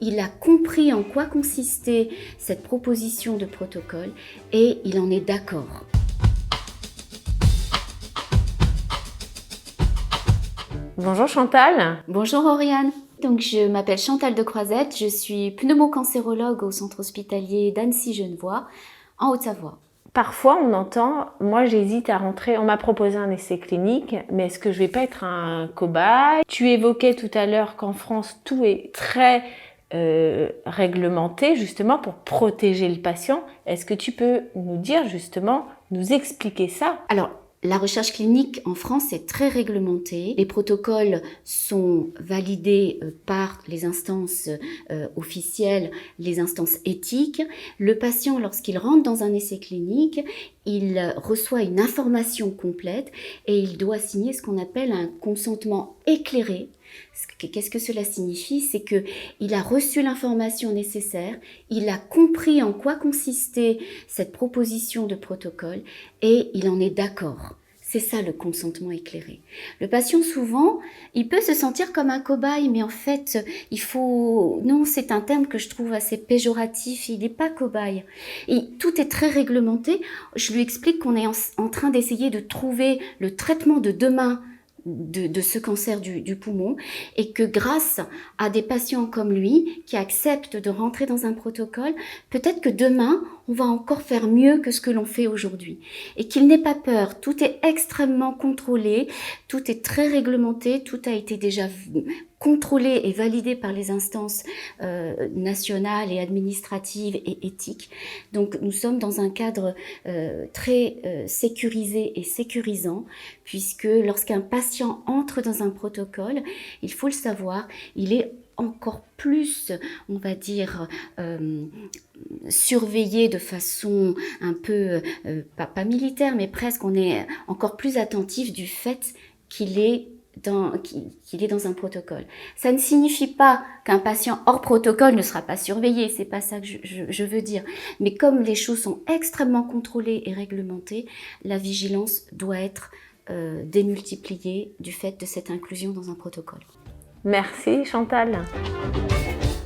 il a compris en quoi consistait cette proposition de protocole et il en est d'accord. Bonjour Chantal. Bonjour Oriane. Donc, je m'appelle Chantal de Croisette, je suis pneumocancérologue au centre hospitalier d'Annecy-Genevois, en Haute-Savoie. Parfois on entend, moi j'hésite à rentrer, on m'a proposé un essai clinique, mais est-ce que je vais pas être un cobaye? Tu évoquais tout à l'heure qu'en France tout est très réglementé justement pour protéger le patient. Est-ce que tu peux nous dire justement, nous expliquer ça? Alors, la recherche clinique en France est très réglementée. Les protocoles sont validés par les instances officielles, les instances éthiques. Le patient, lorsqu'il rentre dans un essai clinique, il reçoit une information complète et il doit signer ce qu'on appelle un consentement éclairé. Qu'est-ce que cela signifie? C'est qu'il a reçu l'information nécessaire, il a compris en quoi consistait cette proposition de protocole et il en est d'accord. C'est ça le consentement éclairé. Le patient, souvent, il peut se sentir comme un cobaye, mais en fait, non, c'est un terme que je trouve assez péjoratif, il n'est pas cobaye. Et tout est très réglementé. Je lui explique qu'on est en train d'essayer de trouver le traitement de demain de ce cancer du poumon et que grâce à des patients comme lui qui acceptent de rentrer dans un protocole, peut-être que demain, on va encore faire mieux que ce que l'on fait aujourd'hui. Et qu'il n'ait pas peur, tout est extrêmement contrôlé, tout est très réglementé, tout a été déjà contrôlé et validé par les instances nationales et administratives et éthiques. Donc nous sommes dans un cadre très sécurisé et sécurisant, puisque lorsqu'un patient entre dans un protocole, il faut le savoir, il est encore plus, on va dire, surveillé de façon un peu, pas militaire, mais presque, on est encore plus attentif du fait qu'il est dans un protocole. Ça ne signifie pas qu'un patient hors protocole ne sera pas surveillé, c'est pas ça que je veux dire. Mais comme les choses sont extrêmement contrôlées et réglementées, la vigilance doit être démultipliée du fait de cette inclusion dans un protocole. Merci Chantal.